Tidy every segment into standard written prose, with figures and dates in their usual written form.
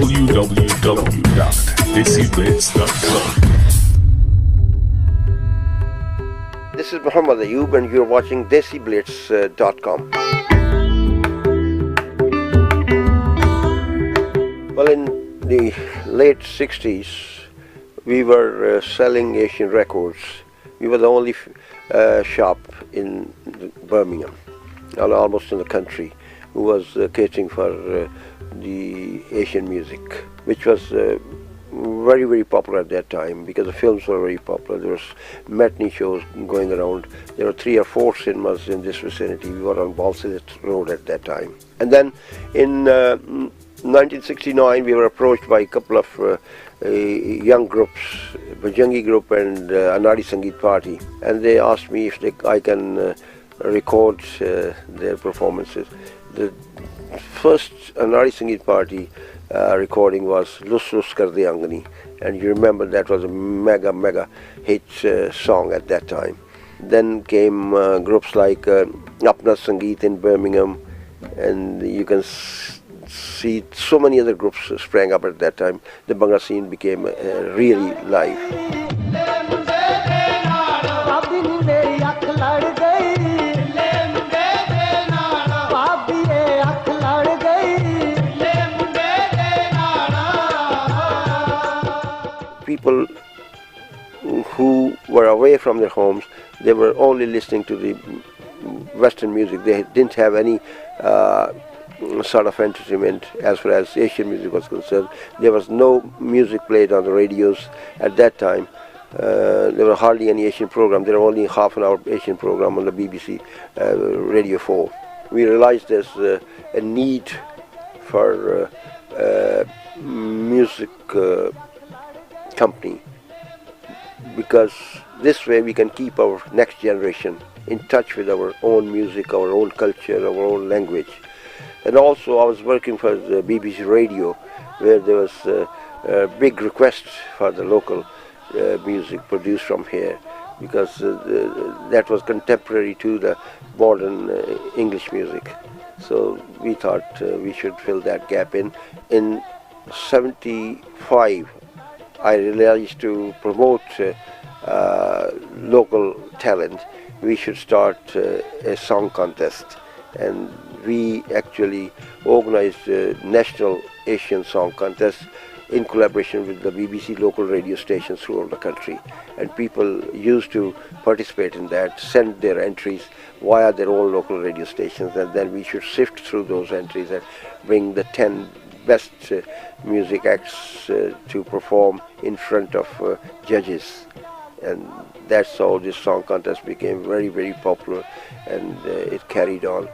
www.desiblitz.com. This is Muhammad Ayyub and you're watching DesiBlitz.com. Well, in the late 60s, we were selling Asian records. We were the only shop in Birmingham, and almost in the country, who was catering for the Asian music, which was very, very popular at that time because the films were very popular. There was matinee shows going around. There were 3 or 4 cinemas in this vicinity. We were on Balsett Road at that time. And then in 1969, we were approached by a couple of young groups, Bajangi Group and Anadi Sangeet Party, and they asked me if I can record their performances. The first Anadi Sangeet Party recording was Lus Lus Karde Angani, and you remember that was a mega hit song at that time. Then came groups like Apna Sangeet in Birmingham, and you can see so many other groups sprang up at that time. The Bhangra scene became really live. People who were away from their homes, they were only listening to the Western music. They didn't have any sort of entertainment as far as Asian music was concerned. There was no music played on the radios at that time. There were hardly any Asian program. There were only half an hour Asian program on the BBC Radio 4. We realized there's a need for music company, because this way we can keep our next generation in touch with our own music, our own culture, our own language. And also I was working for the BBC Radio, where there was a big request for the local music produced from here, because that was contemporary to the modern English music. So we thought we should fill that gap in. In 75, I realized to promote local talent, we should start a song contest, and we actually organized a National Asian Song Contest in collaboration with the BBC local radio stations throughout the country. And people used to participate in that, send their entries via their own local radio stations, and then we should sift through those entries and bring the 10 best music acts to perform in front of judges. And that's how this song contest became very, very popular, and it carried on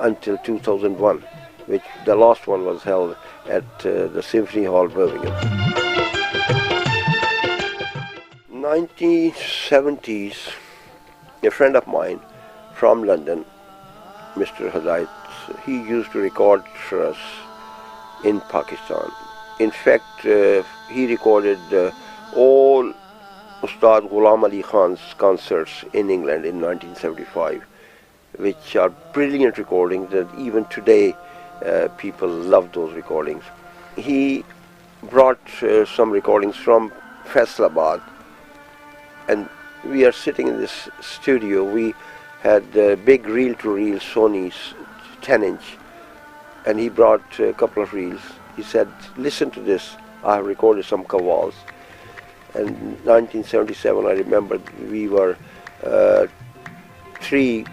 until 2001, which the last one was held at the Symphony Hall, Birmingham. 1970s, a friend of mine from London, Mr. Hidayat, he used to record for us in Pakistan. In fact, he recorded all Ustad Ghulam Ali Khan's concerts in England in 1975, which are brilliant recordings that even today people love those recordings. He brought some recordings from Faisalabad, and we are sitting in this studio. We had big reel-to-reel Sony's 10-inch, and he brought a couple of reels. He said, listen to this, I have recorded some qawwals. And 1977, I remember we were 3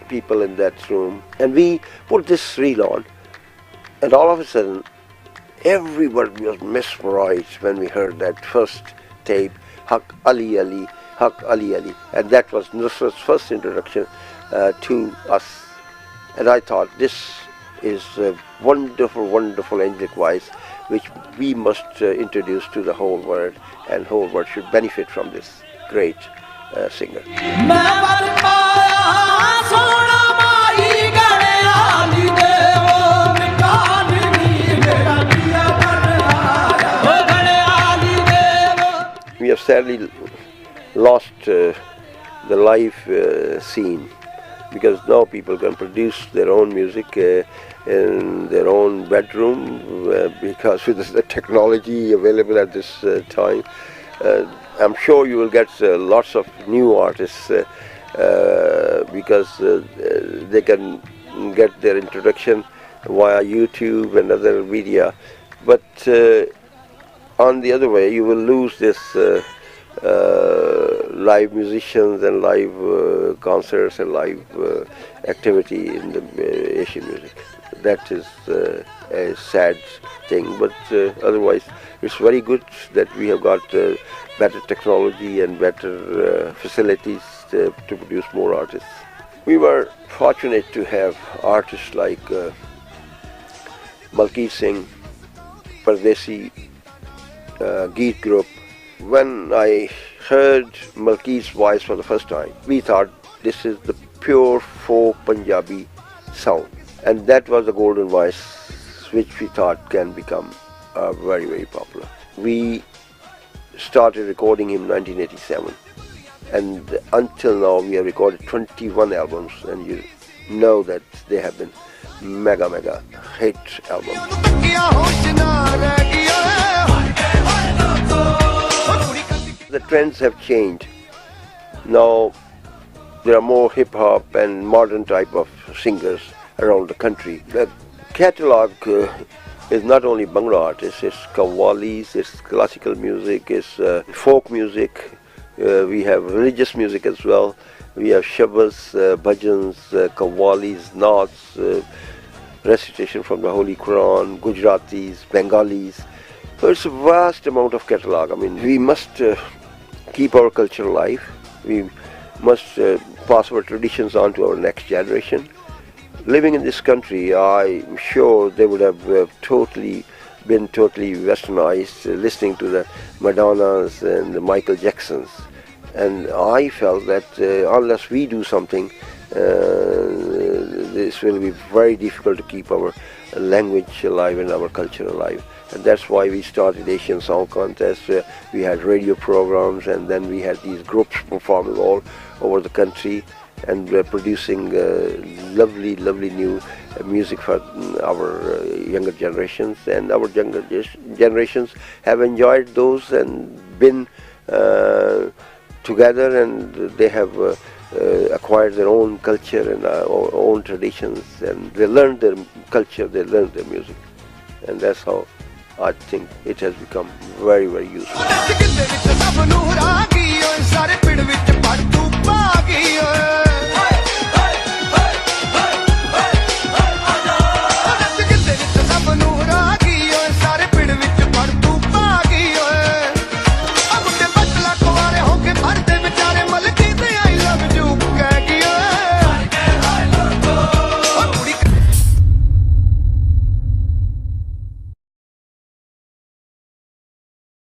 people in that room, and we put this reel on, and all of a sudden everybody was mesmerized when we heard that first tape, Haq Ali Ali, Haq Ali Ali, and that was Nusrat's first introduction to us. And I thought, this is a wonderful, wonderful angelic voice which we must introduce to the whole world, and whole world should benefit from this great singer. We have sadly lost the live scene, because now people can produce their own music in their own bedroom because with the technology available at this time. I'm sure you will get lots of new artists because they can get their introduction via YouTube and other media. But on the other way, you will lose this live musicians and live concerts and live activity in the Asian music. That is a sad thing, but otherwise it's very good that we have got better technology and better facilities to produce more artists. We were fortunate to have artists like Malkit Singh, Desi, Geet Group. When I heard Malkit's voice for the first time, we thought this is the pure folk Punjabi sound. And that was the golden voice which we thought can become very, very popular. We started recording him in 1987. And until now we have recorded 21 albums, and you know that they have been mega hit albums. The trends have changed. Now there are more hip hop and modern type of singers around the country. The catalog is not only Bangla artists, it's Qawwalis, it's classical music, it's folk music. We have religious music as well. We have Shabas, Bhajans, Qawwalis, Naats, recitation from the Holy Quran, Gujaratis, Bengalis. So it's a vast amount of catalog. I mean, we must keep our culture alive. We must pass our traditions on to our next generation. Living in this country, I'm sure they would have been totally westernized, listening to the Madonnas and the Michael Jacksons. And I felt that unless we do something, this will be very difficult to keep our language alive and our culture alive. And that's why we started Asian Song Contest. We had radio programs, and then we had these groups performing all over the country and producing lovely new music for our younger generations. And our younger generations have enjoyed those and been together, and they have acquired their own culture and own traditions, and they learned their culture, they learned their music, and that's how I think it has become very useful.